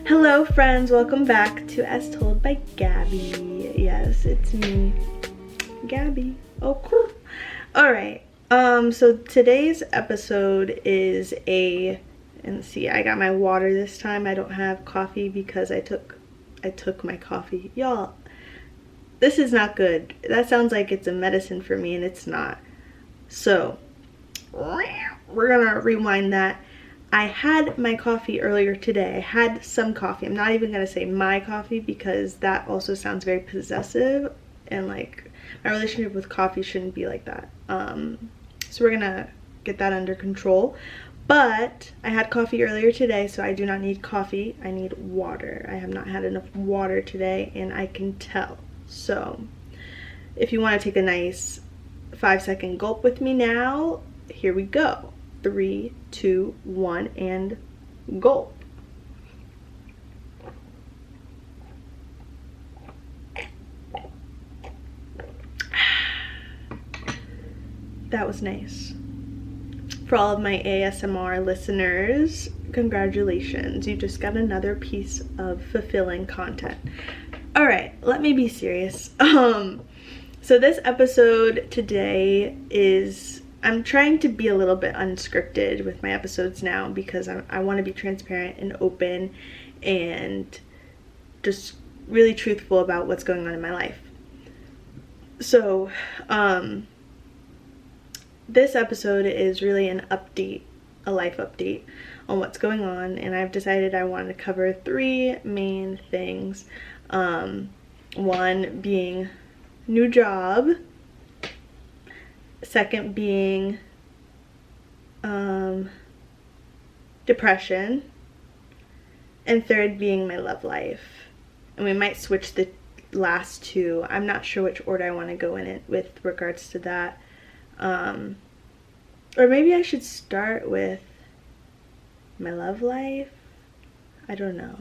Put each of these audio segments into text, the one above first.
Hello friends, welcome back to As Told by Gabby. Yes, it's me, Gabby. Oh, cool. Alright, so today's episode is and see, I got my water this time. I don't have coffee because I took my coffee. Y'all, this is not good. That sounds like it's a medicine for me and it's not. So, we're gonna rewind that. I had my coffee earlier today. I had some coffee. I'm not even gonna say my coffee because that also sounds very possessive, and like my relationship with coffee shouldn't be like that. So we're gonna get that under control. But I had coffee earlier today, so I do not need coffee. I need water. I have not had enough water today, and I can tell. So if you want to take a nice 5-second gulp with me now, here we go. 3, 2, 1, and gulp. That was nice. For all of my ASMR listeners, congratulations. You just got another piece of fulfilling content. All right, let me be serious. So this episode today is, I'm trying to be a little bit unscripted with my episodes now because I want to be transparent and open and just really truthful about what's going on in my life. So, this episode is really an update, a life update on what's going on, and I've decided I want to cover 3 main things. One being new job, second being depression, and third being my love life. And we might switch the last 2. I'm not sure which order I want to go in it with regards to that. Or maybe I should start with my love life. I don't know.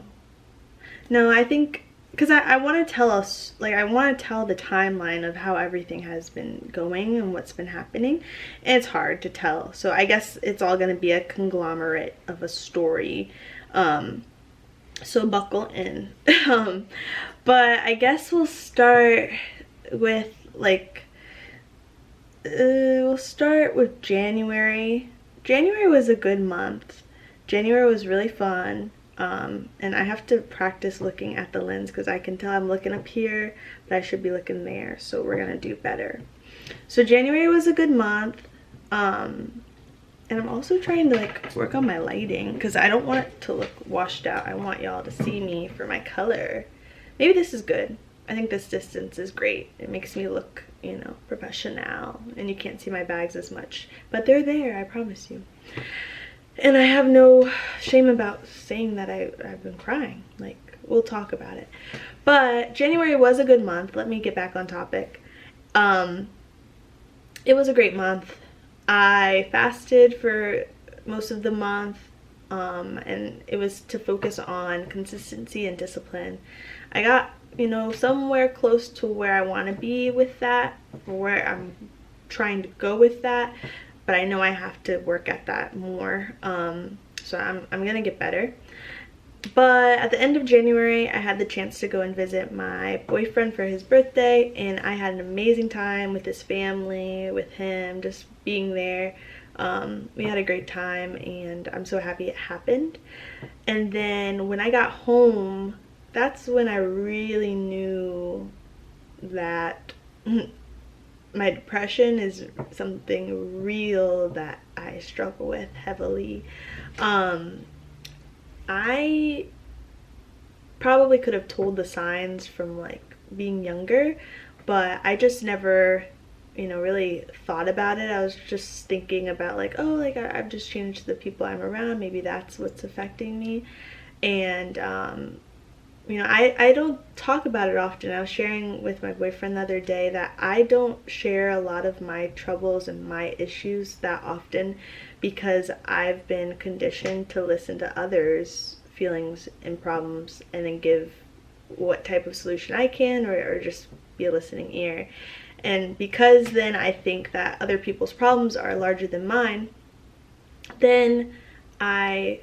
No, I think because I want to tell us, like, I want to tell the timeline of how everything has been going and what's been happening, and it's hard to tell. So I guess it's all going to be a conglomerate of a story. So buckle in. But I guess we'll start with we'll start with January. January was a good month. January was really fun. And I have to practice looking at the lens because I can tell I'm looking up here, but I should be looking there. So we're gonna do better. So January was a good month. And I'm also trying to like work on my lighting because I don't want it to look washed out. I want y'all to see me for my color. Maybe this is good. I think this distance is great. It makes me look, you know, professional, and you can't see my bags as much, but they're there, I promise you. And I have no shame about saying that I've been crying. Like, we'll talk about it. But January was a good month. Let me get back on topic. It was a great month. I fasted for most of the month, and it was to focus on consistency and discipline. I got, you know, somewhere close to where I want to be with that, or where I'm trying to go with that. But I know I have to work at that more, so I'm gonna get better. But at the end of January, I had the chance to go and visit my boyfriend for his birthday, and I had an amazing time with his family, with him, just being there. We had a great time, and I'm so happy it happened. And then when I got home, that's when I really knew that my depression is something real that I struggle with heavily. I probably could have told the signs from like being younger, but I just never, you know, really thought about it. I was just thinking about like, oh, like I've just changed the people I'm around. Maybe that's what's affecting me. And you know, I don't talk about it often. I was sharing with my boyfriend the other day that I don't share a lot of my troubles and my issues that often because I've been conditioned to listen to others' feelings and problems and then give what type of solution I can, or just be a listening ear. And because then I think that other people's problems are larger than mine, then I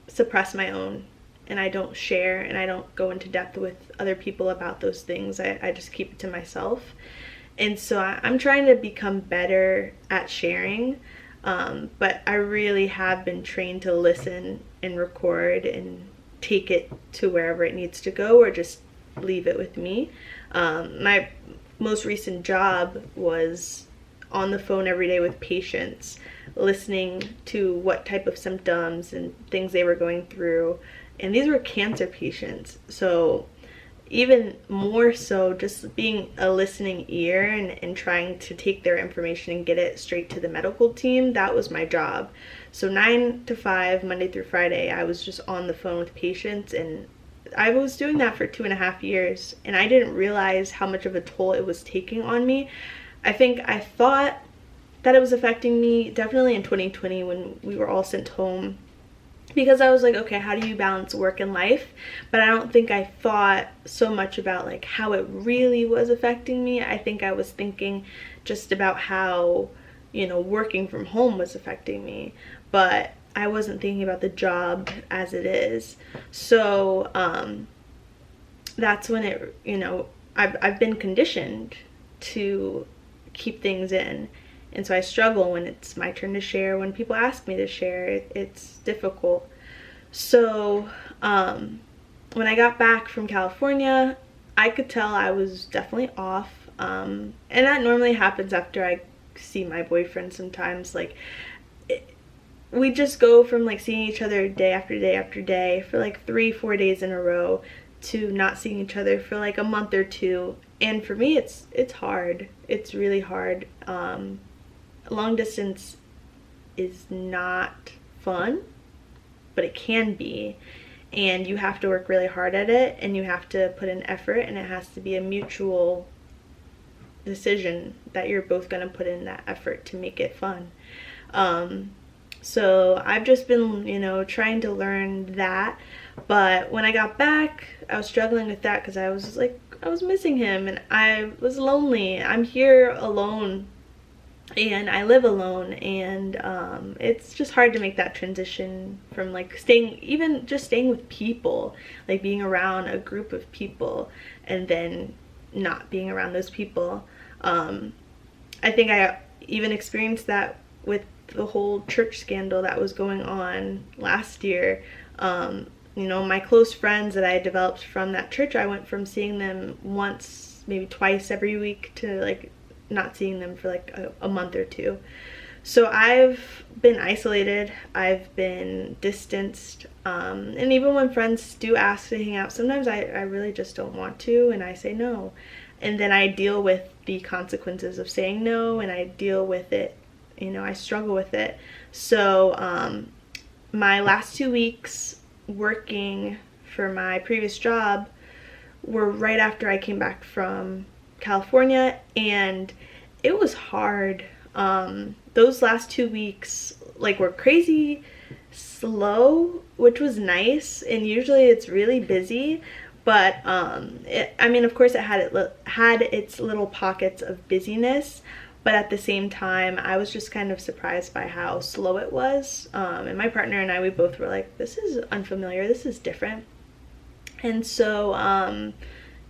suppress my own and I don't share, and I don't go into depth with other people about those things. I just keep it to myself. And so I'm trying to become better at sharing, but I really have been trained to listen and record and take it to wherever it needs to go, or just leave it with me. My most recent job was on the phone every day with patients, listening to what type of symptoms and things they were going through. And these were cancer patients. So even more so, just being a listening ear and trying to take their information and get it straight to the medical team, that was my job. So 9 to 5, Monday through Friday, I was just on the phone with patients, and I was doing that for 2.5 years, and I didn't realize how much of a toll it was taking on me. I think I thought that it was affecting me definitely in 2020 when we were all sent home, because I was like, okay, how do you balance work and life? But I don't think I thought so much about like how it really was affecting me. I think I was thinking just about how, you know, working from home was affecting me, but I wasn't thinking about the job as it is. So that's when it, you know, I've been conditioned to keep things in. And so I struggle when it's my turn to share. When people ask me to share, it's difficult. So when I got back from California, I could tell I was definitely off. And that normally happens after I see my boyfriend sometimes. Like, we just go from like seeing each other day after day after day for like 3-4 days in a row to not seeing each other for like a month or two. And for me, it's hard. It's really hard. Long distance is not fun, but it can be, and you have to work really hard at it, and you have to put in effort, and it has to be a mutual decision that you're both going to put in that effort to make it fun. So I've just been, you know, trying to learn that. But when I got back, I was struggling with that because I was like, I was missing him, and I was lonely. I'm here alone, and I live alone, and it's just hard to make that transition from like even just staying with people, like being around a group of people, and then not being around those people. I think I even experienced that with the whole church scandal that was going on last year. You know, my close friends that I developed from that church, I went from seeing them once, maybe twice every week, to like not seeing them for like a month or two. So I've been isolated, I've been distanced, and even when friends do ask to hang out, sometimes I really just don't want to, and I say no. And then I deal with the consequences of saying no, and I deal with it, you know, I struggle with it. So my last 2 weeks working for my previous job were right after I came back from California, and it was hard. Those last 2 weeks like were crazy slow, which was nice, and usually it's really busy, but I mean, of course it had its little pockets of busyness, but at the same time I was just kind of surprised by how slow it was. And my partner and I, we both were like, this is unfamiliar, this is different. And so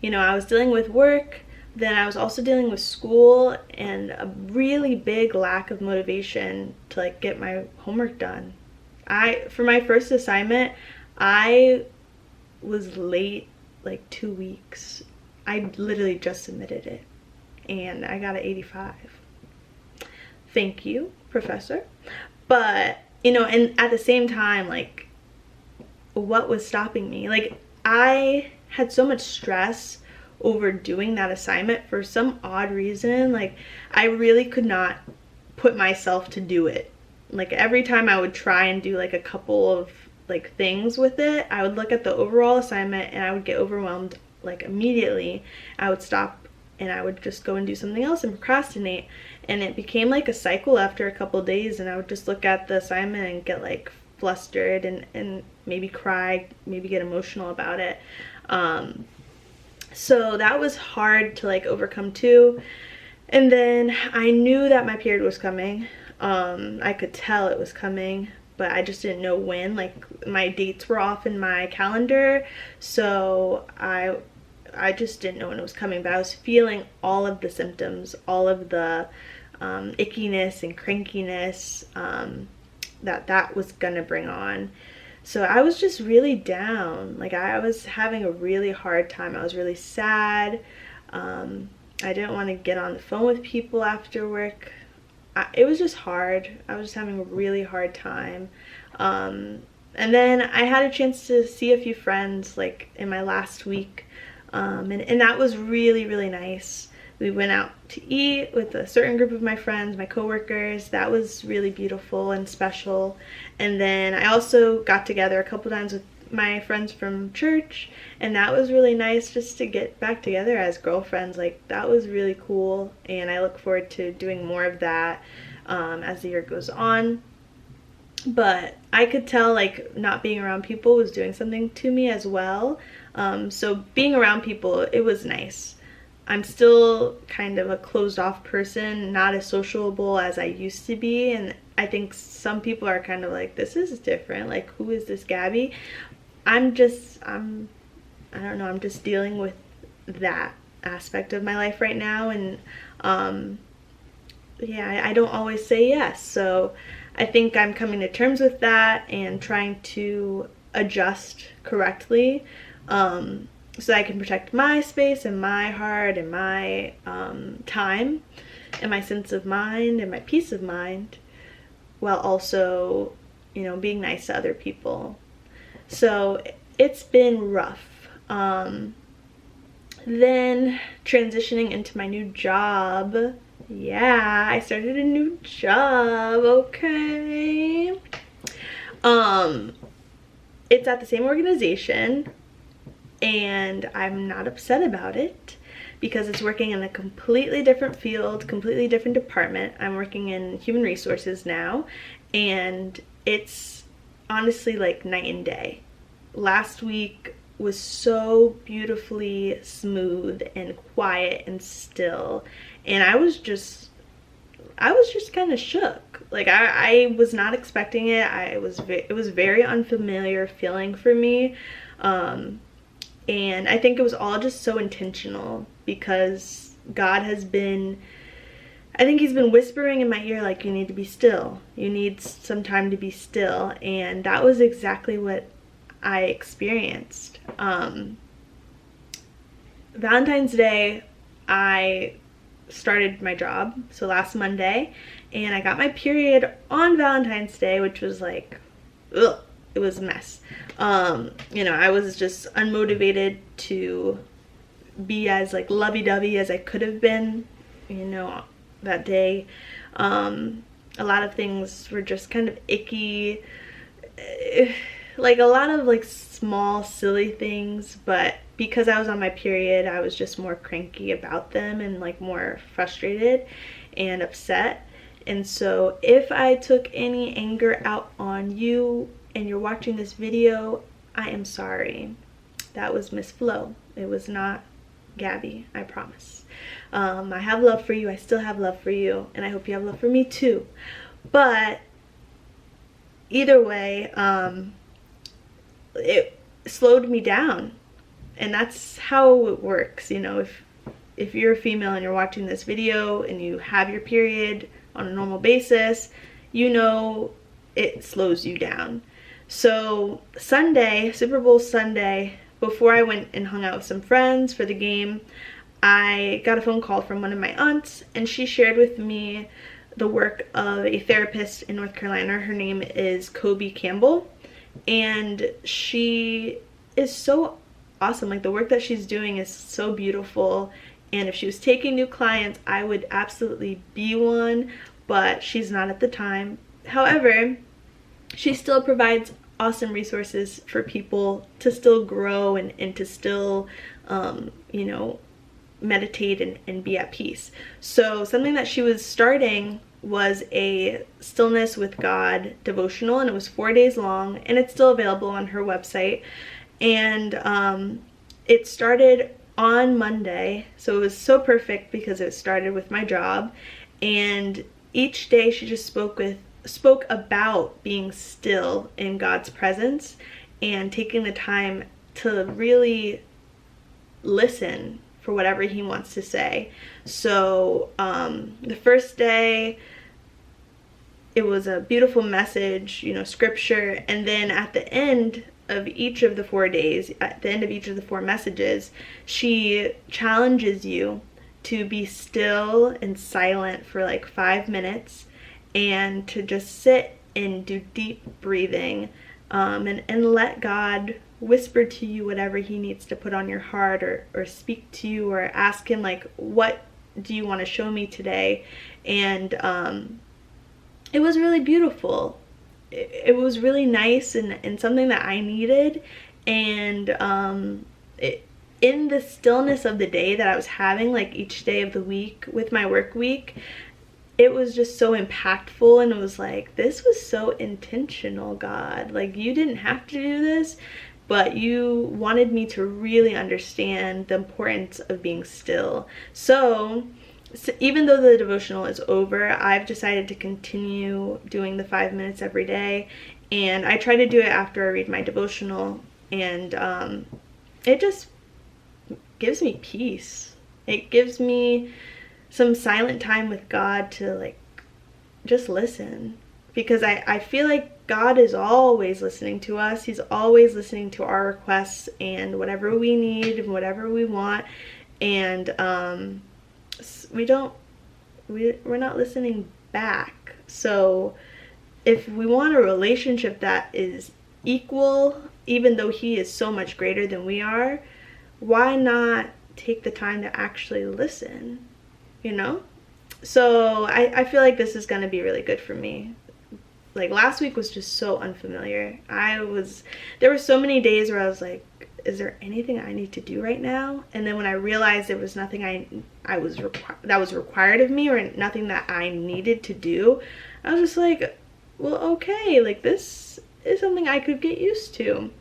you know, I was dealing with work, then I was also dealing with school, and a really big lack of motivation to like get my homework done. For my first assignment, I was late like 2 weeks. I literally just submitted it, and I got an 85. Thank you, professor. But, you know, and at the same time, like, what was stopping me? Like, I had so much stress over doing that assignment for some odd reason. Like, I really could not put myself to do it. Like, every time I would try and do like a couple of like things with it, I would look at the overall assignment and I would get overwhelmed like immediately. I would stop and I would just go and do something else and procrastinate, and it became like a cycle after a couple of days, and I would just look at the assignment and get like flustered and maybe cry, maybe get emotional about it. So that was hard to like overcome too. And then I knew that my period was coming. I could tell it was coming, but I just didn't know when. Like, my dates were off in my calendar, so I just didn't know when it was coming, but I was feeling all of the symptoms, all of the ickiness and crankiness that was gonna bring on. So I was just really down. Like, I was having a really hard time. I was really sad. I didn't want to get on the phone with people after work. It was just hard. I was just having a really hard time. And then I had a chance to see a few friends, like, in my last week. And that was really, really nice. We went out to eat with a certain group of my friends, my coworkers. That was really beautiful and special. And then I also got together a couple times with my friends from church, and that was really nice, just to get back together as girlfriends. Like, that was really cool, and I look forward to doing more of that as the year goes on. But I could tell, like, not being around people was doing something to me as well. So being around people, it was nice. I'm still kind of a closed off person, not as sociable as I used to be, and I think some people are kind of like, this is different, like, who is this Gabby? I don't know, I'm just dealing with that aspect of my life right now, and yeah, I don't always say yes, so I think I'm coming to terms with that and trying to adjust correctly, so I can protect my space and my heart and my time and my sense of mind and my peace of mind, while also, you know, being nice to other people. So it's been rough. Then transitioning into my new job. Yeah, I started a new job, okay? It's at the same organization, and I'm not upset about it because it's working in a completely different field, completely different department. I'm working in human resources now, and it's honestly like night and day. Last week was so beautifully smooth and quiet and still, and I was just kind of shook. Like, I was not expecting it. It was very unfamiliar feeling for me. And I think it was all just so intentional because God has been, I think he's been whispering in my ear, like, you need to be still. You need some time to be still. And that was exactly what I experienced. Valentine's Day, I started my job, so last Monday, and I got my period on Valentine's Day, which was like, ugh. It was a mess. You know, I was just unmotivated to be as, like, lovey-dovey as I could have been, you know, that day. A lot of things were just kind of icky, like a lot of, like, small silly things, but because I was on my period, I was just more cranky about them and, like, more frustrated and upset. And so if I took any anger out on you and you're watching this video, I am sorry. That was Miss Flo. It was not Gabby, I promise. I have love for you. I still have love for you, and I hope you have love for me too. But either way, it slowed me down, and that's how it works. You know, if you're a female and you're watching this video and you have your period on a normal basis, you know it slows you down. So Sunday, Super Bowl Sunday, before I went and hung out with some friends for the game, I got a phone call from one of my aunts, and she shared with me the work of a therapist in North Carolina. Her name is Kobe Campbell, and she is so awesome. Like, the work that she's doing is so beautiful, and if she was taking new clients, I would absolutely be one, but she's not at the time. However, she still provides awesome resources for people to still grow and to still, you know, meditate and be at peace. So something that she was starting was a Stillness with God devotional, and it was 4 days long, and it's still available on her website. And it started on Monday, so it was so perfect because it started with my job, and each day she just spoke with spoke about being still in God's presence and taking the time to really listen for whatever he wants to say. So the first day, it was a beautiful message, you know, scripture, and then at the end of each of the 4 days, at the end of each of the 4 messages, she challenges you to be still and silent for like 5 minutes and to just sit and do deep breathing, and let God whisper to you whatever he needs to put on your heart, or speak to you, or ask him like, what do you want to show me today? And it was really beautiful. It was really nice and something that I needed. And in the stillness of the day that I was having, like each day of the week with my work week, it was just so impactful. And it was like, this was so intentional, God. Like, you didn't have to do this, but you wanted me to really understand the importance of being still. So even though the devotional is over, I've decided to continue doing the 5 minutes every day, and I try to do it after I read my devotional, and it just gives me peace. It gives me some silent time with God to like just listen, because I feel like God is always listening to us. He's always listening to our requests and whatever we need and whatever we want, and we're not listening back. So if we want a relationship that is equal, even though he is so much greater than we are, why not take the time to actually listen, you know? So I feel like this is going to be really good for me. Like, last week was just so unfamiliar. There were so many days where I was like, is there anything I need to do right now? And then when I realized there was nothing that was required of me, or nothing that I needed to do, I was just like, well, okay, like, this is something I could get used to.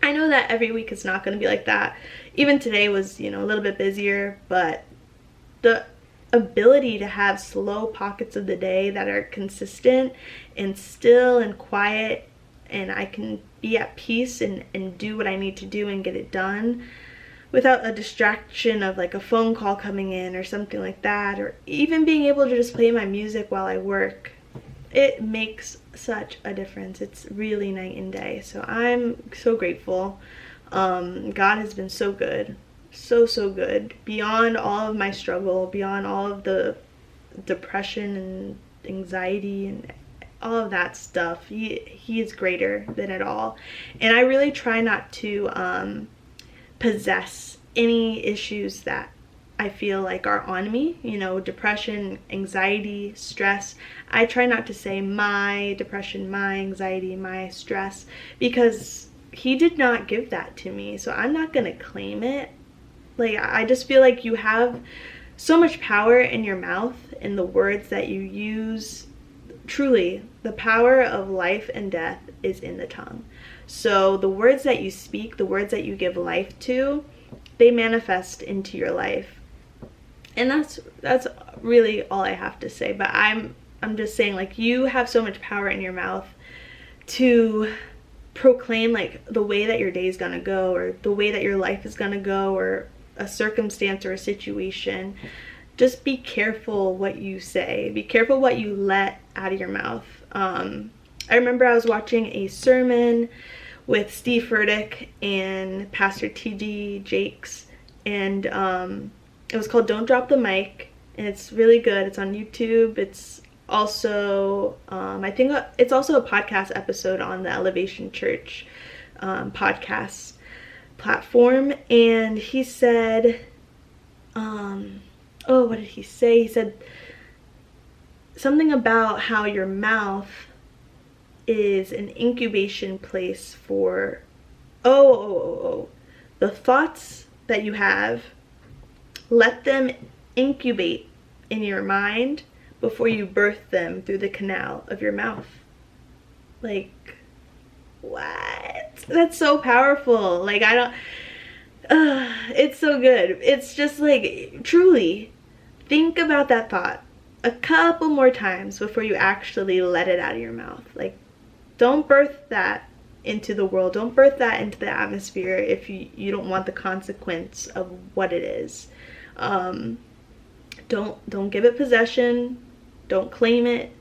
I know that every week is not going to be like that. Even today was, you know, a little bit busier, but the ability to have slow pockets of the day that are consistent and still and quiet, and I can be at peace and do what I need to do and get it done without a distraction of like a phone call coming in or something like that, or even being able to just play my music while I work. It makes such a difference. It's really night and day. So I'm so grateful. God has been so good. So good. Beyond all of my struggle, beyond all of the depression and anxiety and all of that stuff, he is greater than it all. And I really try not to possess any issues that I feel like are on me, you know, depression, anxiety, stress. I try not to say my depression, my anxiety, my stress, because he did not give that to me, so I'm not gonna claim it. Like, I just feel like you have so much power in your mouth, in the words that you use. Truly, the power of life and death is in the tongue. So the words that you speak, the words that you give life to, they manifest into your life. And that's really all I have to say. But I'm just saying, like, you have so much power in your mouth to proclaim like the way that your day is gonna go, or the way that your life is gonna go, or a circumstance or a situation. Just be careful what you say. Be careful what you let out of your mouth. I remember I was watching a sermon with Steve Furtick and Pastor T.D. Jakes, and it was called Don't Drop the Mic, and it's really good. It's on YouTube. It's also, I think it's also a podcast episode on the Elevation Church podcast platform. And he said, what did he say? He said something about how your mouth is an incubation place for, the thoughts that you have, let them incubate in your mind before you birth them through the canal of your mouth. Like, what? That's so powerful. Like, it's so good. It's just like, truly, think about that thought a couple more times before you actually let it out of your mouth. Like, don't birth that into the world. Don't birth that into the atmosphere if you don't want the consequence of what it is. Don't give it possession. Don't claim it.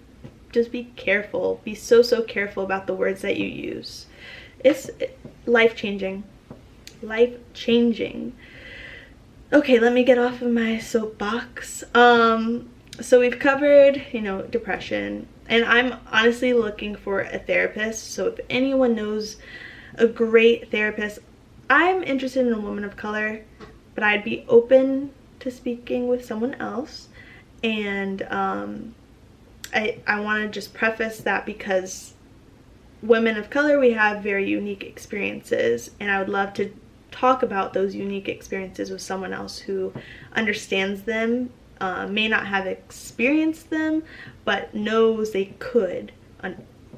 Just be careful. Be so careful about the words that you use. It's life-changing. Life-changing. Okay, let me get off of my soapbox. So we've covered, depression, and I'm honestly looking for a therapist. So if anyone knows a great therapist, I'm interested in a woman of color, but I'd be open to speaking with someone else. And I want to just preface that because women of color, we have very unique experiences, and I would love to talk about those unique experiences with someone else who understands them, may not have experienced them, but knows they could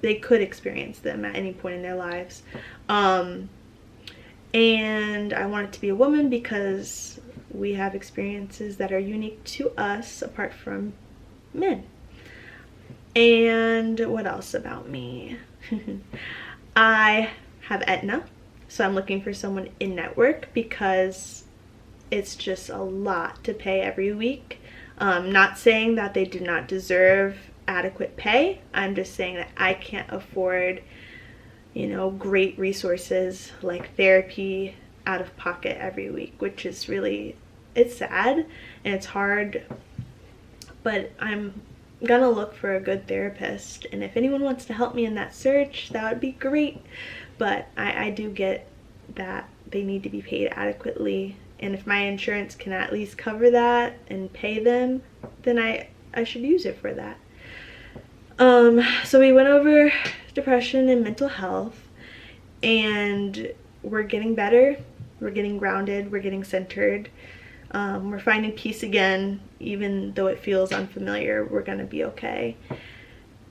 experience them at any point in their lives. And I want it to be a woman because we have experiences that are unique to us apart from men. And what else about me? I have Aetna, so I'm looking for someone in network because it's just a lot to pay every week. Not saying that they do not deserve adequate pay. I'm just saying that I can't afford, great resources like therapy out of pocket every week, which is really, it's sad and it's hard, but I'm gonna look for a good therapist, and if anyone wants to help me in that search, that would be great. But I do get that they need to be paid adequately, and if my insurance can at least cover that and pay them, then I should use it for that. So we went over depression and mental health, and we're getting better, we're getting grounded, we're getting centered. We're finding peace again, even though it feels unfamiliar. We're gonna be okay.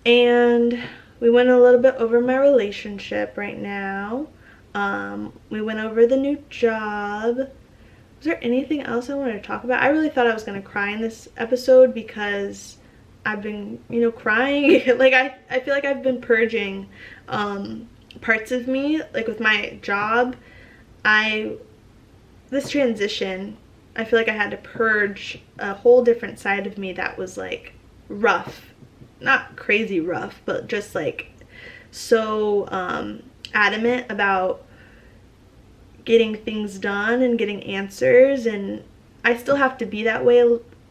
And we went a little bit over my relationship right now. We went over the new job. Was there anything else I wanted to talk about? I really thought I was gonna cry in this episode because I've been, crying. Like I feel like I've been purging parts of me. Like with my job, this transition, I feel like I had to purge a whole different side of me that was like rough. Not crazy rough, but just like so adamant about getting these done and getting answers. And I still have to be that way,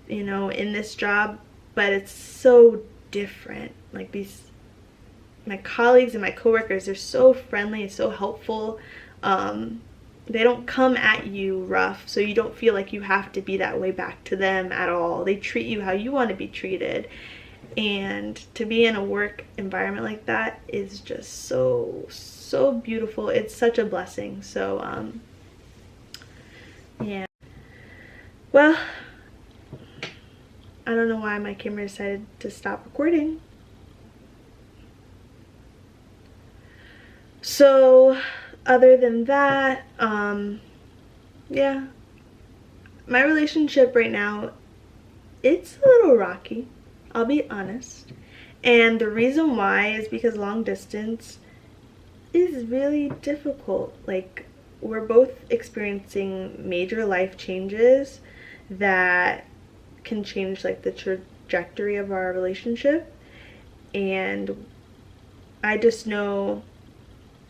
in this job, but it's so different. Like my colleagues and my coworkers, they're so friendly and so helpful. They don't come at you rough, so you don't feel like you have to be that way back to them at all. They treat you how you want to be treated. And to be in a work environment like that is just so beautiful. It's such a blessing. So yeah. Well, I don't know why my camera decided to stop recording. So other than that, yeah, my relationship right now, it's a little rocky, I'll be honest. And the reason why is because long distance is really difficult. Like, we're both experiencing major life changes that can change like the trajectory of our relationship. And I just know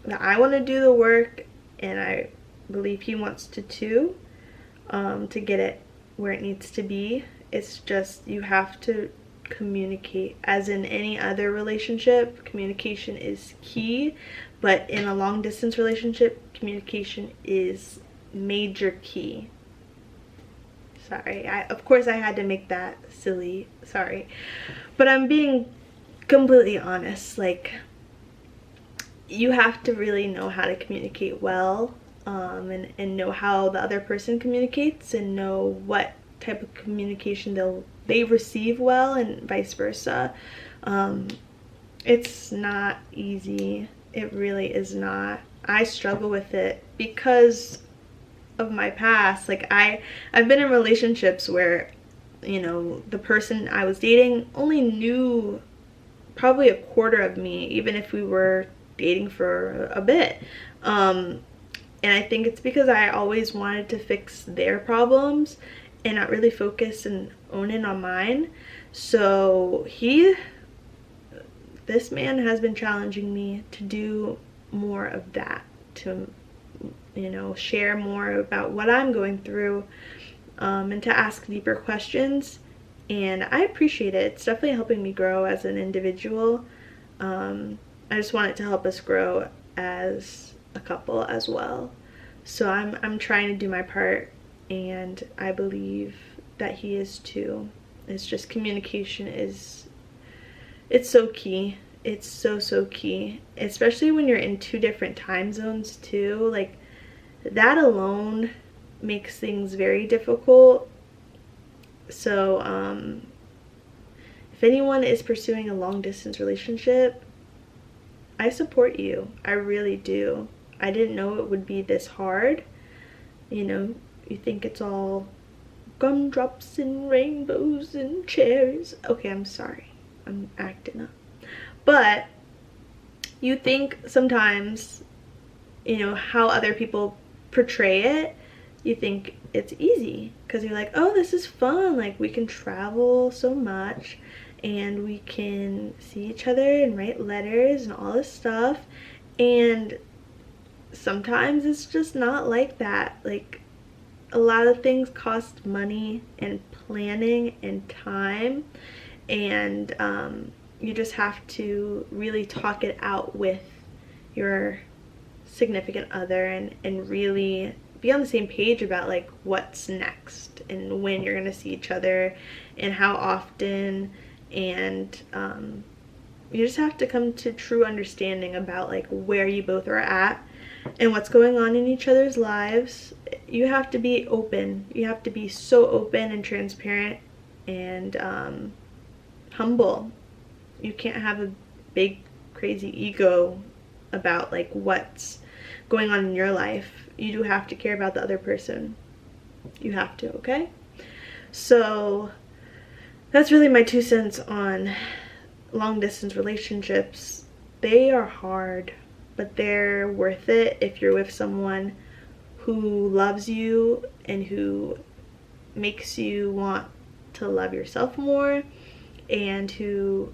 that I want to do the work, and I believe he wants to too, to get it where it needs to be. It's just, you have to communicate. As in any other relationship, communication is key, but in a long distance relationship, communication is major key. Sorry, of course I had to make that silly, sorry, but I'm being completely honest. Like, you have to really know how to communicate well, and know how the other person communicates, and know what type of communication they receive well, and vice versa. It's not easy. It really is not. I struggle with it because of my past. Like, I've been in relationships where You know, the person I was dating only knew probably a quarter of me, even if we were dating for a bit. And I think it's because I always wanted to fix their problems and not really focus and own in on mine. So this man has been challenging me to do more of that, to, you know, share more about what I'm going through, and to ask deeper questions. And I appreciate it. It's definitely helping me grow as an individual. I just want it to help us grow as a couple as well. So I'm trying to do my part, and I believe that he is too. It's just communication it's so key. It's so key, especially when you're in 2 different time zones too. Like, that alone makes things very difficult. So if anyone is pursuing a long distance relationship, I support you. I really do. I didn't know it would be this hard. You know, you think it's all gumdrops and rainbows and cherries. Okay, I'm sorry. I'm acting up. But you think sometimes, you know, how other people portray it, you think it's easy because you're like, oh, this is fun. Like, we can travel so much and we can see each other and write letters and all this stuff. And sometimes it's just not like that. Like, a lot of things cost money and planning and time, and you just have to really talk it out with your significant other, and really be on the same page about like what's next and when you're gonna see each other and how often. And you just have to come to true understanding about like where you both are at and what's going on in each other's lives. You have to be open. You have to be so open and transparent and humble. You can't have a big crazy ego about like what's going on in your life. You do have to care about the other person. You have to, okay? So that's really my 2 cents on long distance relationships. They are hard, but they're worth it if you're with someone who loves you and who makes you want to love yourself more, and who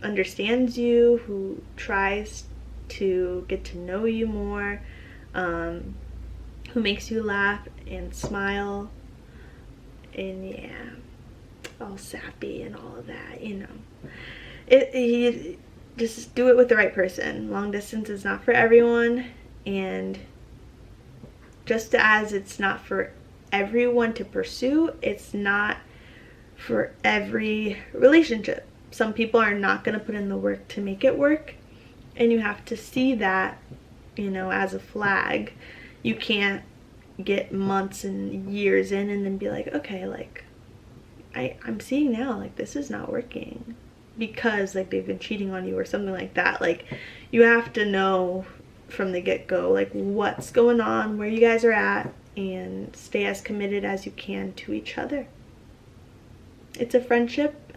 understands you, who tries to get to know you more, who makes you laugh and smile, and yeah, all sappy and all of that, you know. You just do it with the right person. Long distance is not for everyone, and just as it's not for everyone to pursue, it's not for every relationship. Some people are not going to put in the work to make it work, and you have to see that, you know, as a flag. You can't get months and years in and then be like, okay, like I'm seeing now like this is not working because like they've been cheating on you or something like that. Like, you have to know from the get-go like what's going on, where you guys are at, and stay as committed as you can to each other. It's a friendship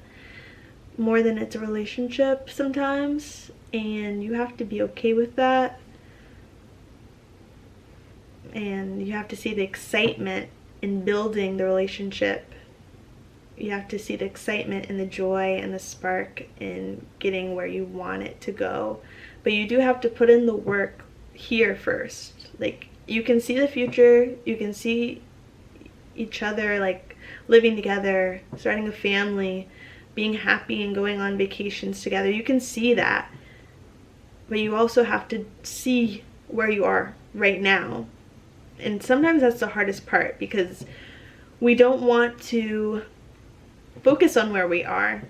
more than it's a relationship sometimes, and you have to be okay with that. And you have to see the excitement in building the relationship. You have to see the excitement and the joy and the spark in getting where you want it to go. But you do have to put in the work here first. Like, you can see the future, you can see each other like living together, starting a family, being happy and going on vacations together. You can see that. But you also have to see where you are right now. And sometimes that's the hardest part, because we don't want to focus on where we are.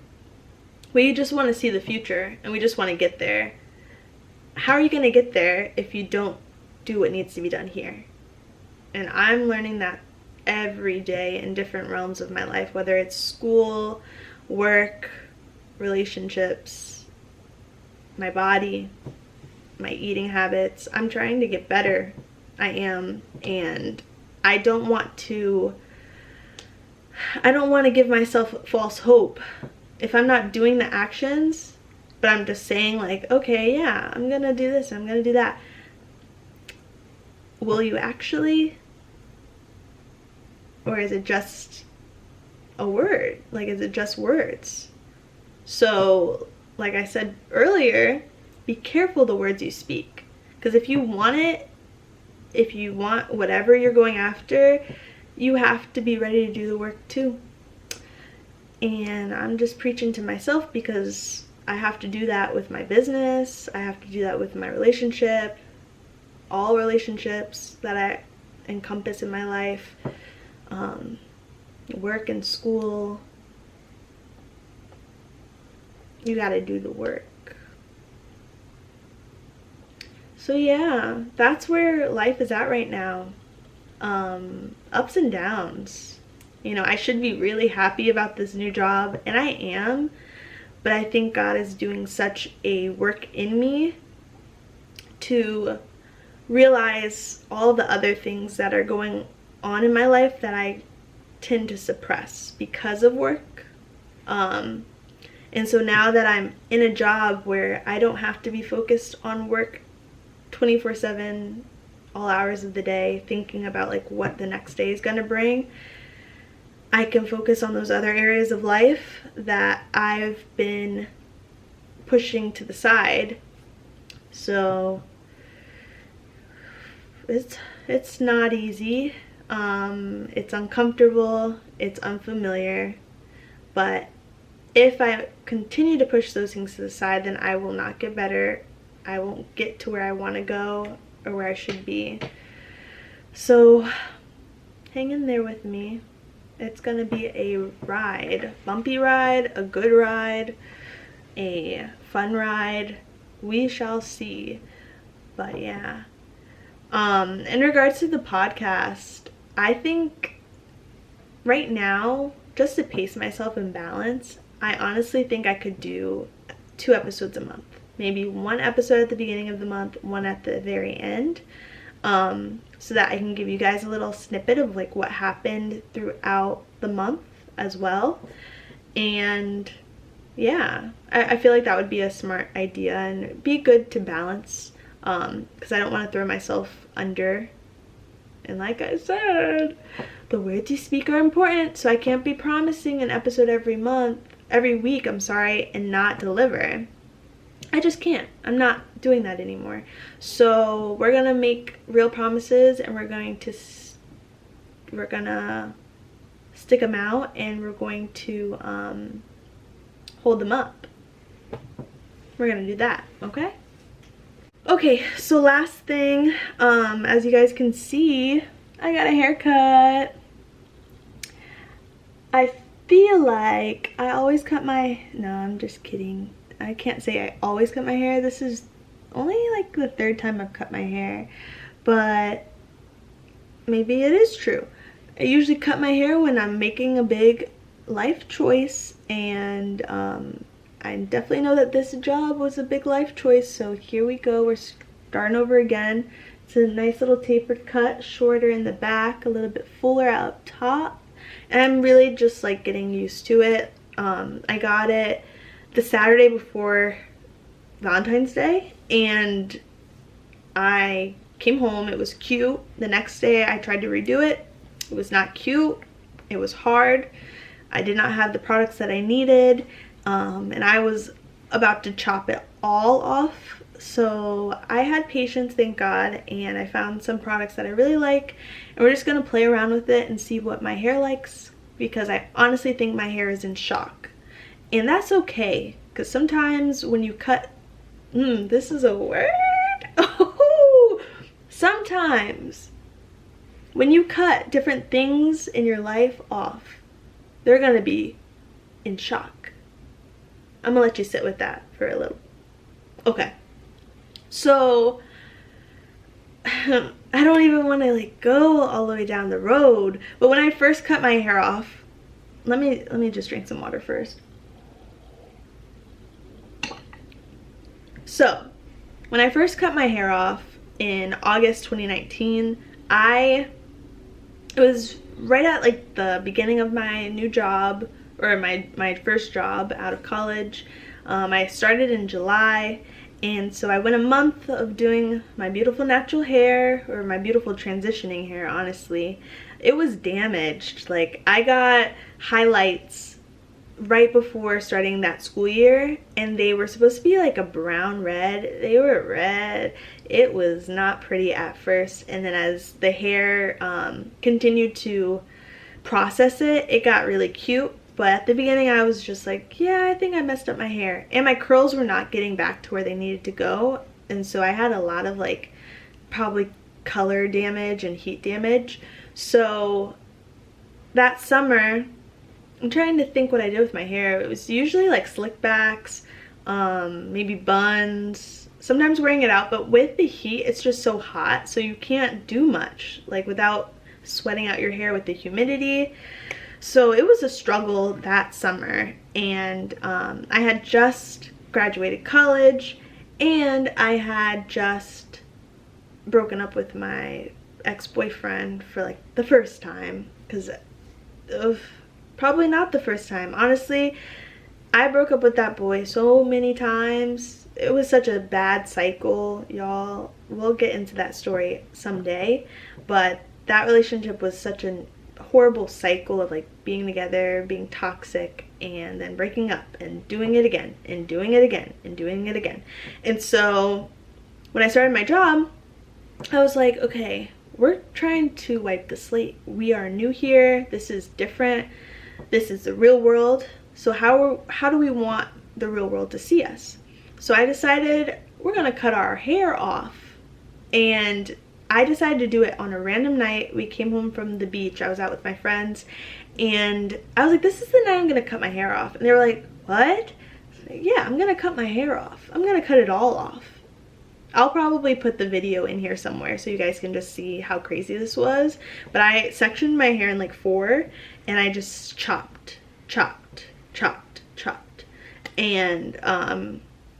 We just want to see the future, and we just want to get there. How are you going to get there if you don't do what needs to be done here? And I'm learning that every day in different realms of my life, whether it's school, work, relationships, my body, my eating habits. I'm trying to get better. I am. And I don't want to I don't want to give myself false hope. If I'm not doing the actions, but I'm just saying like, okay, yeah, I'm gonna do this, I'm gonna do that. Will you actually? Or is it just a word? Like, is it just words? So, like I said earlier, be careful the words you speak. Because if you want it, if you want whatever you're going after, you have to be ready to do the work too. And I'm just preaching to myself because I have to do that with my business. I have to do that with my relationship, all relationships that I encompass in my life, work and school. You gotta do the work. So yeah, that's where life is at right now. Ups and downs. You know, I should be really happy about this new job, and I am, but I think God is doing such a work in me to realize all the other things that are going on in my life that I tend to suppress because of work. And so now that I'm in a job where I don't have to be focused on work 24/7, all hours of the day, thinking about like what the next day is gonna bring, I can focus on those other areas of life that I've been pushing to the side. So it's not easy. It's uncomfortable, it's unfamiliar, but if I continue to push those things to the side, then I will not get better. I won't get to where I want to go or where I should be. So hang in there with me. It's gonna be a ride, bumpy ride, a good ride, a fun ride. We shall see. But yeah. In regards to the podcast, I think right now, just to pace myself and balance, I honestly think I could do 2 episodes a month. Maybe 1 episode at the beginning of the month, 1 at the very end. So that I can give you guys a little snippet of like what happened throughout the month as well. And yeah, I feel like that would be a smart idea and be good to balance, because I don't want to throw myself under. And like I said, the words you speak are important, so I can't be promising an episode every week, and not deliver. I just can't. I'm not doing that anymore. So we're gonna make real promises, and we're gonna stick them out, and we're going to hold them up. We're gonna do that, okay? Okay, so last thing, as you guys can see, I got a haircut. I feel like I always cut my, no, I'm just kidding. I can't say I always cut my hair. This is only like the 3rd time I've cut my hair, but maybe it is true. I usually cut my hair when I'm making a big life choice, and I definitely know that this job was a big life choice, so here we go. We're starting over again. It's a nice little tapered cut, shorter in the back, a little bit fuller up top, and I'm really just like getting used to it. I got it the Saturday before Valentine's Day, and I came home. It was cute. The next day I tried to redo it. It was not cute. It was hard. I did not have the products that I needed, and I was about to chop it all off. So I had patience, thank God, and I found some products that I really like, and we're just gonna play around with it and see what my hair likes, because I honestly think my hair is in shock. And that's okay, because sometimes when you cut, this is a word? Oh, sometimes when you cut different things in your life off, they're gonna be in shock. I'm gonna let you sit with that for a little. Okay, so I don't even want to like go all the way down the road, but when I first cut my hair off, let me just drink some water first. So when I first cut my hair off in August 2019, it was right at like the beginning of my new job, or my first job out of college. I started in July, and so I went a month of doing my beautiful natural hair, or my beautiful transitioning hair, honestly. It was damaged. Like, I got highlights right before starting that school year, and they were supposed to be like a brown red. They were red. It was not pretty at first, and then as the hair continued to process it, it got really cute. But at the beginning I was just like, yeah, I think I messed up my hair, and my curls were not getting back to where they needed to go, and so I had a lot of like probably color damage and heat damage. So that summer, I'm trying to think what I did with my hair. It was usually like slick backs, maybe buns, sometimes wearing it out, but with the heat it's just so hot, so you can't do much like without sweating out your hair with the humidity. So it was a struggle that summer, and I had just graduated college, and I had just broken up with my ex-boyfriend for like the first time, because probably not the first time, honestly. I broke up with that boy so many times. It was such a bad cycle, y'all. We'll get into that story someday, but that relationship was such a horrible cycle of like being together, being toxic, and then breaking up and doing it again and doing it again and doing it again. And so when I started my job, I was like, okay, we're trying to wipe the slate. We are new here. This is different. This is the real world. So how do we want the real world to see us? So I decided we're gonna cut our hair off, and I decided to do it on a random night. We came home from the beach. I was out with my friends, and I was like, this is the night I'm gonna cut my hair off. And they were like, what? I was like, yeah, I'm gonna cut my hair off. I'm gonna cut it all off. I'll probably put the video in here somewhere so you guys can just see how crazy this was. But I sectioned my hair in like 4, and I just chopped. And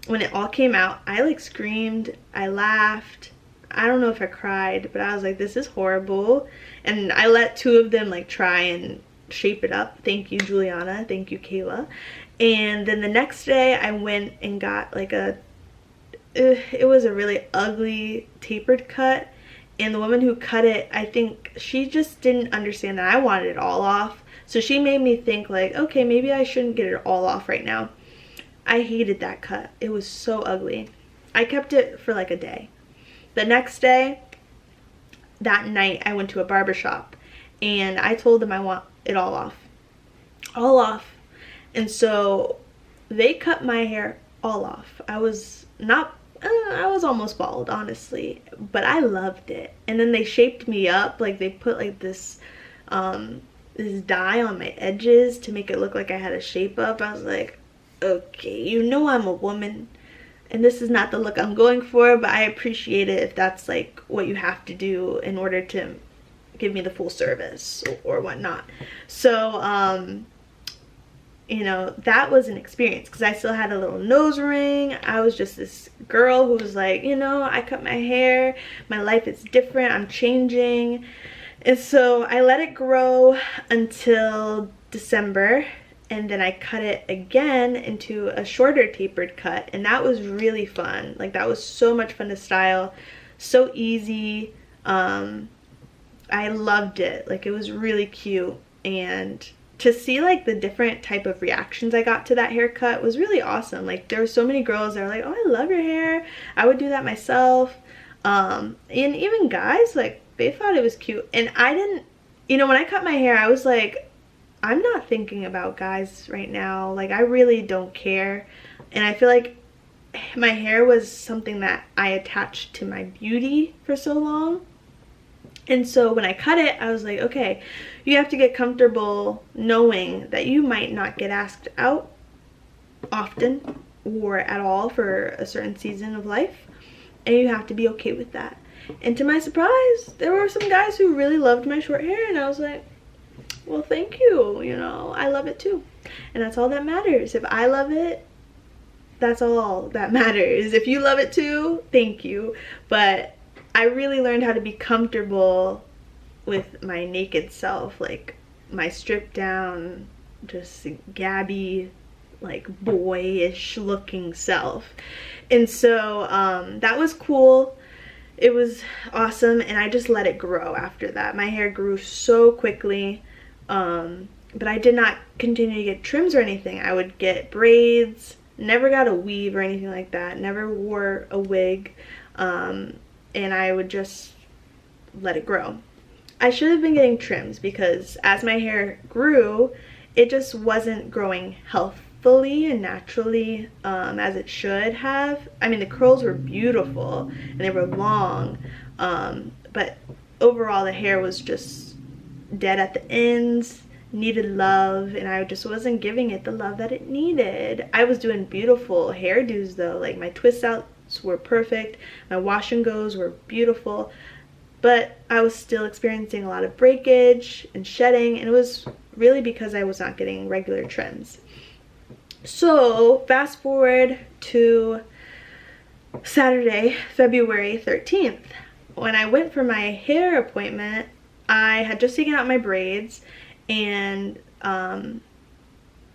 when it all came out, I like screamed, I laughed. I don't know if I cried, but I was like, this is horrible. And I let 2 of them like try and shape it up. Thank you, Juliana. Thank you, Kayla. And then the next day I went and got like it was a really ugly tapered cut. And the woman who cut it, I think she just didn't understand that I wanted it all off. So she made me think like, okay, maybe I shouldn't get it all off right now. I hated that cut. It was so ugly. I kept it for like a day. The next day, that night, I went to a barbershop, and I told them I want it all off. All off. And so they cut my hair all off. I was almost bald, honestly, but I loved it. And then they shaped me up, like they put like this dye on my edges to make it look like I had a shape up. I was like, okay, you know I'm a woman, and this is not the look I'm going for, but I appreciate it if that's like what you have to do in order to give me the full service or whatnot. So you know, that was an experience, because I still had a little nose ring. I was just this girl who was like, you know, I cut my hair, my life is different, I'm changing. And so I let it grow until December, and then I cut it again into a shorter tapered cut, and that was really fun. Like, that was so much fun to style, so easy. I loved it. Like, it was really cute, and to see like the different type of reactions I got to that haircut was really awesome. Like, there were so many girls that were like, oh, I love your hair, I would do that myself. And even guys, like, they thought it was cute. And I didn't, you know, when I cut my hair, I was like, I'm not thinking about guys right now. Like, I really don't care. And I feel like my hair was something that I attached to my beauty for so long. And so when I cut it, I was like, okay, you have to get comfortable knowing that you might not get asked out often or at all for a certain season of life. And you have to be okay with that. And to my surprise, there were some guys who really loved my short hair, and I was like, well, thank you, you know, I love it too. And that's all that matters. If I love it, that's all that matters. If you love it too, thank you. But I really learned how to be comfortable with my naked self, like my stripped down, just Gabby, like boyish looking self. And so that was cool. It was awesome, and I just let it grow after that. My hair grew so quickly, but I did not continue to get trims or anything. I would get braids, never got a weave or anything like that, never wore a wig, and I would just let it grow. I should have been getting trims because as my hair grew, it just wasn't growing healthfully and naturally as it should have. I mean, the curls were beautiful and they were long, but overall the hair was just dead at the ends, needed love, and I just wasn't giving it the love that it needed. I was doing beautiful hairdos though, like my twist outs were perfect, my wash and goes were beautiful, but I was still experiencing a lot of breakage and shedding, and it was really because I was not getting regular trims. So fast forward to Saturday, February 13th. When I went for my hair appointment, I had just taken out my braids, and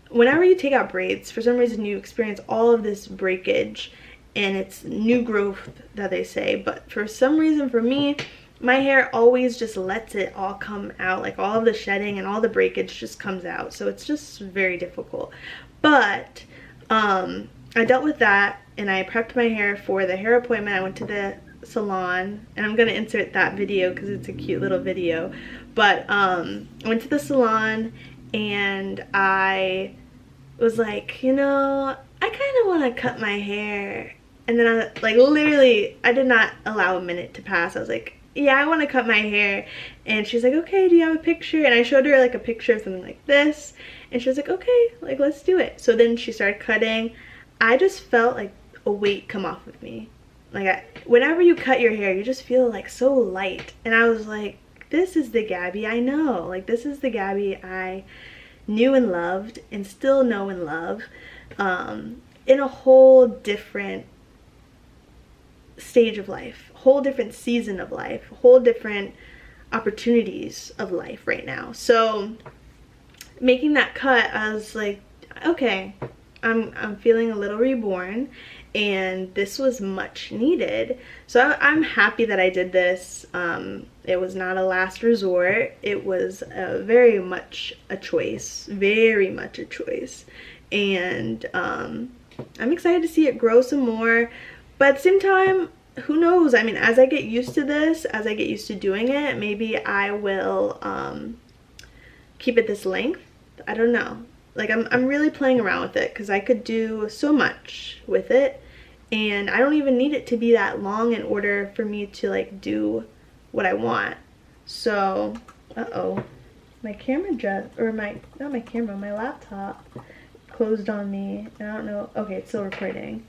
whenever you take out braids, for some reason you experience all of this breakage, and it's new growth that they say, but for some reason for me, my hair always just lets it all come out, like all of the shedding and all the breakage just comes out, so it's just very difficult. But I dealt with that, and I prepped my hair for the hair appointment. I went to the salon, and I'm gonna insert that video because it's a cute little video, but I went to the salon, and I was like, you know, I kind of want to cut my hair. And then I, like, literally, I did not allow a minute to pass. I was like, yeah, I want to cut my hair. And she's like, okay, do you have a picture? And I showed her like a picture of something like this, and she was like, okay, like, let's do it. So then she started cutting. I just felt like a weight come off of me. Like, whenever you cut your hair, you just feel like so light, and I was like, this is the Gabby I know. Like, this is the Gabby I knew and loved and still know and love, in a whole different stage of life, whole different season of life, whole different opportunities of life right now. So making that cut, I was like, okay, I'm feeling a little reborn, and this was much needed. So I'm happy that I did this. It was not a last resort. It was very much a choice, very much a choice, and I'm excited to see it grow some more. But at the same time, who knows? I mean, as I get used to this, as I get used to doing it, maybe I will keep it this length. I don't know. Like, I'm really playing around with it because I could do so much with it, and I don't even need it to be that long in order for me to like do what I want. So, my camera just, or not my camera, my laptop closed on me, and I don't know. Okay, it's still recording.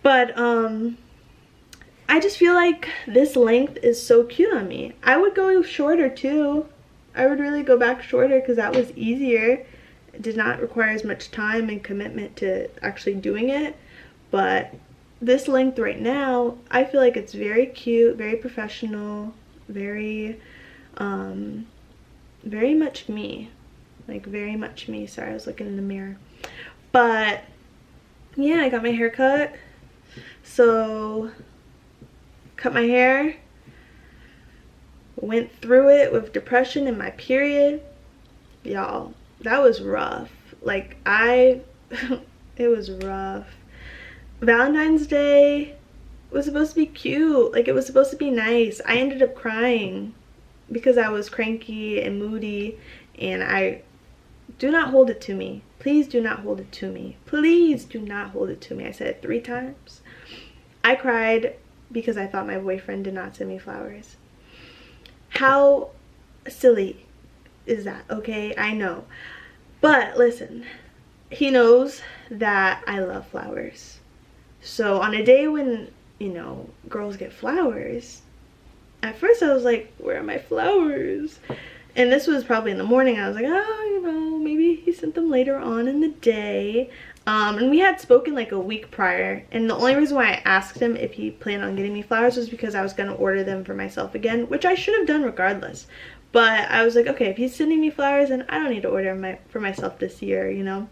But I just feel like this length is so cute on me. I would go shorter too. I would really go back shorter because that was easier. It did not require as much time and commitment to actually doing it. But this length right now, I feel like it's very cute, very professional, very much me. Like, very much me. Sorry, I was looking in the mirror. But yeah, I got my hair cut. So, cut my hair, went through it with depression and my period. Y'all, that was rough. Like, it was rough. Valentine's Day was supposed to be cute. Like, it was supposed to be nice. I ended up crying because I was cranky and moody, and do not hold it to me. Please do not hold it to me. Please do not hold it to me. I said it 3 times. I cried because I thought my boyfriend did not send me flowers. How silly is that? Okay, I know. But listen, he knows that I love flowers. So on a day when, you know, girls get flowers, at first I was like, where are my flowers? And this was probably in the morning. I was like, oh, you know, maybe he sent them later on in the day. And we had spoken like a week prior, and the only reason why I asked him if he planned on getting me flowers was because I was going to order them for myself again, which I should have done regardless. But I was like, okay, if he's sending me flowers, then I don't need to order for myself this year, you know.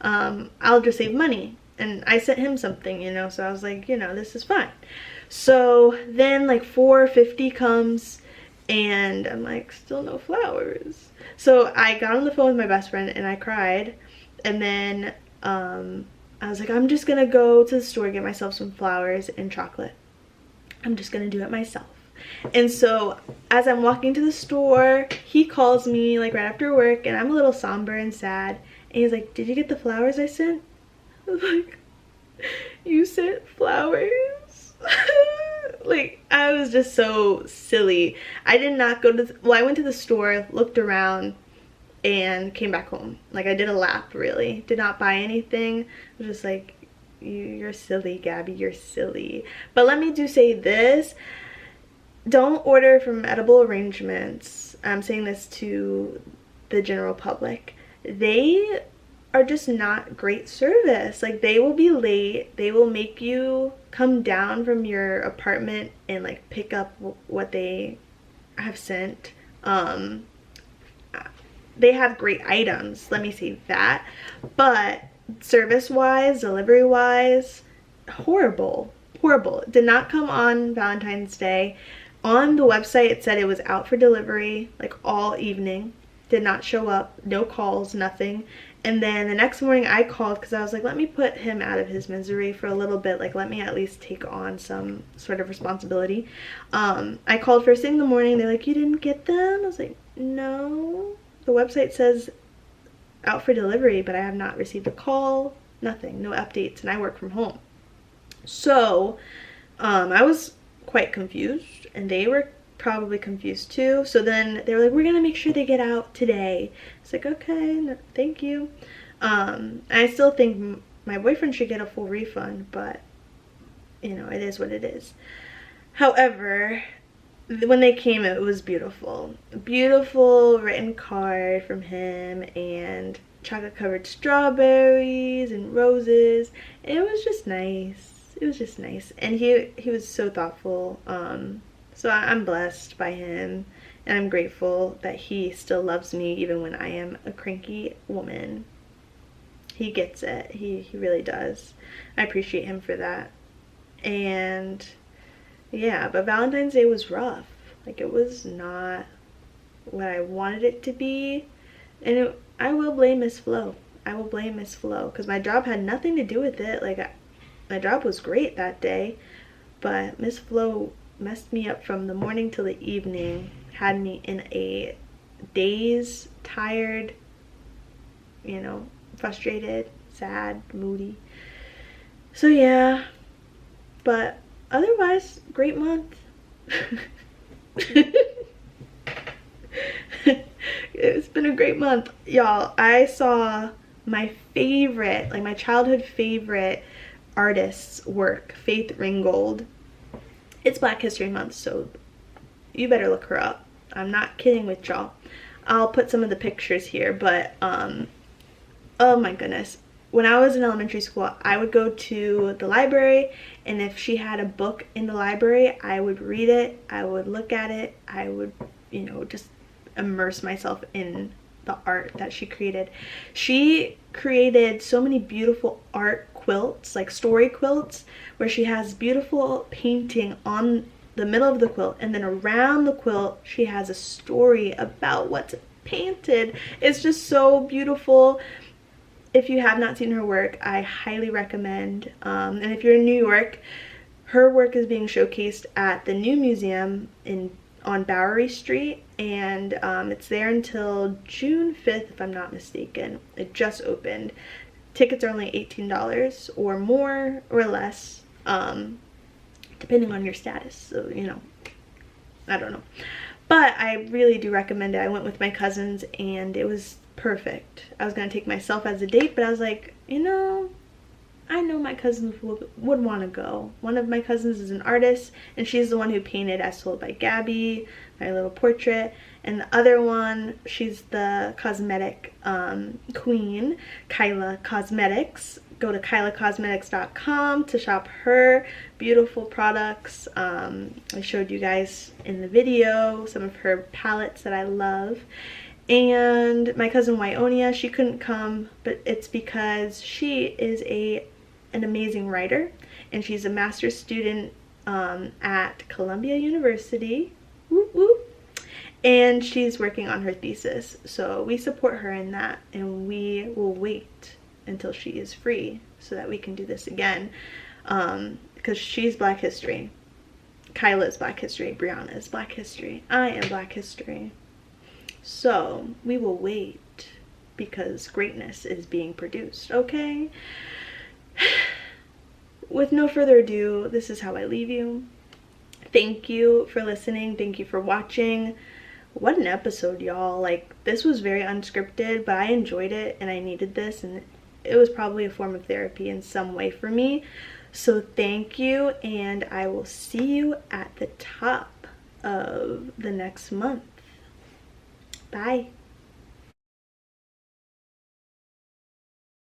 I'll just save money. And I sent him something, you know, so I was like, you know, this is fine. So then like 4:50 comes, and I'm like, still no flowers. So I got on the phone with my best friend and I cried. And then I was like, I'm just gonna go to the store, get myself some flowers and chocolate. I'm just gonna do it myself. And so as I'm walking to the store, he calls me like right after work, and I'm a little somber and sad. And he's like, did you get the flowers I sent? I was like, you sent flowers? Like, I was just so silly. I did not go to, well, I went to the store, looked around, and came back home. Like, I did a lap, really. Did not buy anything. I was just like, you're silly, Gabby, you're silly. But let me do say this. Don't order from Edible Arrangements. I'm saying this to the general public. They are just not great service. Like, they will be late. They will make you come down from your apartment and like pick up what they have sent. They have great items, let me say that, but service wise, delivery wise, horrible. It did not come on Valentine's Day. On the website it said it was out for delivery like all evening. Did not show up, no calls, nothing. And then the next morning I called because I was like, let me put him out of his misery for a little bit. Like, let me at least take on some sort of responsibility. I called first thing in the morning. They're like, you didn't get them? I was like, no. The website says out for delivery, but I have not received a call, nothing, no updates, and I work from home. So I was quite confused, and they were probably confused too. So then they were like, we're gonna make sure they get out today. It's like, okay, no, thank you. I still think my boyfriend should get a full refund, but you know, it is what it is. However, when they came, it was beautiful. A beautiful written card from him, and chocolate covered strawberries and roses. It was just nice. It was just nice. And he was so thoughtful. So I'm blessed by him, and I'm grateful that he still loves me even when I am a cranky woman. He gets it. He really does. I appreciate him for that. And yeah, but Valentine's Day was rough. Like, it was not what I wanted it to be. And I will blame Miss Flo. I will blame Miss Flo, because my job had nothing to do with it. Like, my job was great that day, but Miss Flo messed me up from the morning till the evening. Had me in a daze, tired, you know, frustrated, sad, moody. So yeah, but otherwise, great month. It's been a great month, y'all. I saw my favorite, like my childhood favorite artist's work, Faith Ringgold. It's Black History Month, so you better look her up. I'm not kidding with y'all. I'll put some of the pictures here, but oh my goodness. When I was in elementary school, I would go to the library, and if she had a book in the library, I would read it, I would look at it, I would, you know, just immerse myself in the art that she created. She created so many beautiful art quilts, like story quilts, where she has beautiful painting on the middle of the quilt, and then around the quilt she has a story about what's painted. It's just so beautiful. If you have not seen her work, I highly recommend. And if you're in New York, her work is being showcased at the new museum on Bowery Street, and it's there until June 5th, if I'm not mistaken. It just opened. Tickets are only $18 or more or less, depending on your status. So, you know, I don't know. But I really do recommend it. I went with my cousins, and it was perfect. I was going to take myself as a date, but I was like, you know, I know my cousins would want to go. One of my cousins is an artist, and she's the one who painted As Told by Gabby, my little portrait. And the other one, she's the cosmetic queen, Kyla Cosmetics. Go to kylacosmetics.com to shop her beautiful products. I showed you guys in the video some of her palettes that I love. And my cousin Wyonia, she couldn't come, but it's because she is an amazing writer, and she's a master's student at Columbia University. Whoop, whoop. And she's working on her thesis, so we support her in that, and we will wait until she is free so that we can do this again, because she's Black History. Kyla is Black History. Brianna is Black History. I am Black History. So we will wait because greatness is being produced, okay? With no further ado, this is how I leave you. Thank you for listening. Thank you for watching. What an episode, y'all. Like, this was very unscripted, but I enjoyed it and I needed this, and it was probably a form of therapy in some way for me. So thank you, and I will see you at the top of the next month. Bye.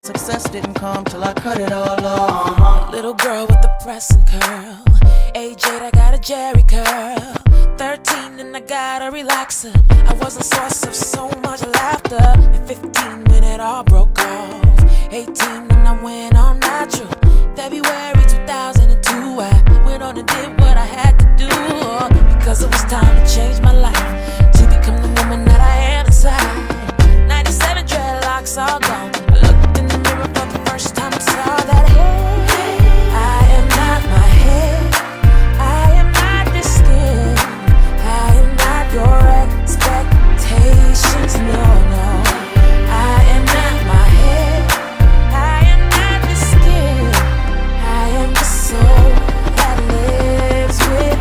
Success didn't come till I cut it all off. Little girl with the pressing curl. Age 8, I got a Jerry curl. 13 and I got a relaxer. I was a source of so much laughter. At 15 when it all broke off. 18 and I went on natural. February 2002, I went on and did what I had to do. Because it was time to change my life, to become the woman that I am inside. 97 dreadlocks all gone. I looked in the mirror for the first time and saw that, hey, I am not my head, I am not this skin, I am not your expectations, no, no. I am not my head, I am not this skin, I am the soul that lives with.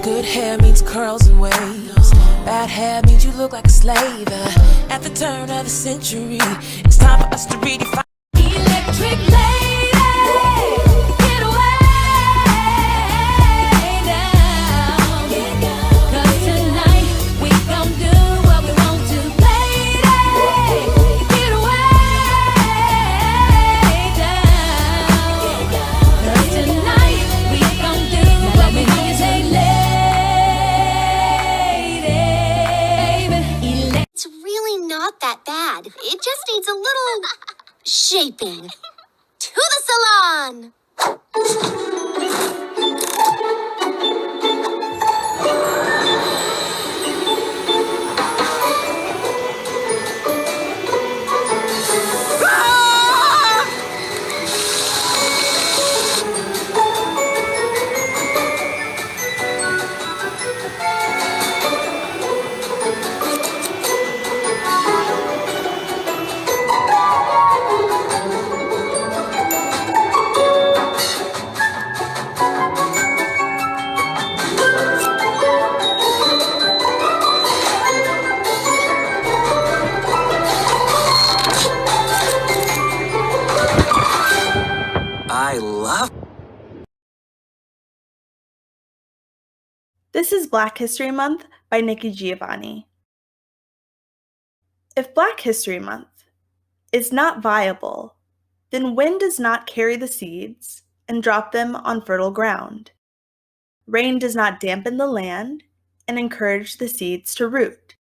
Good hair means curls and waves, bad hair means you look like a slave. At the turn of the century, it's time for us to redefine. Electric lady, get away now. 'Cause tonight we gon' do what we want to. Lady, get away now. 'Cause tonight we gon' do what we want to. Say, lady. It's really not that bad. It just needs a little shaping. To the salon! I love. This is Black History Month by Nikki Giovanni. If Black History Month is not viable, then wind does not carry the seeds and drop them on fertile ground. Rain does not dampen the land and encourage the seeds to root.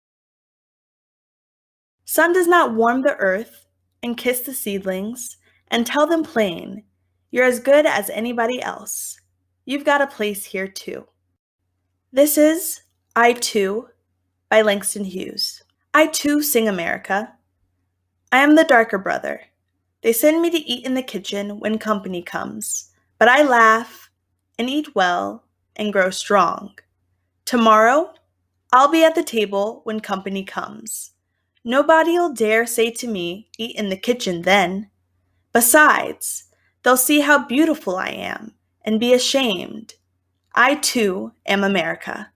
Sun does not warm the earth and kiss the seedlings and tell them plain, you're as good as anybody else. You've got a place here too. This is I Too by Langston Hughes. I too sing America. I am the darker brother. They send me to eat in the kitchen when company comes, but I laugh and eat well and grow strong. Tomorrow, I'll be at the table when company comes. Nobody'll dare say to me, eat in the kitchen then. Besides, they'll see how beautiful I am and be ashamed. I too am America.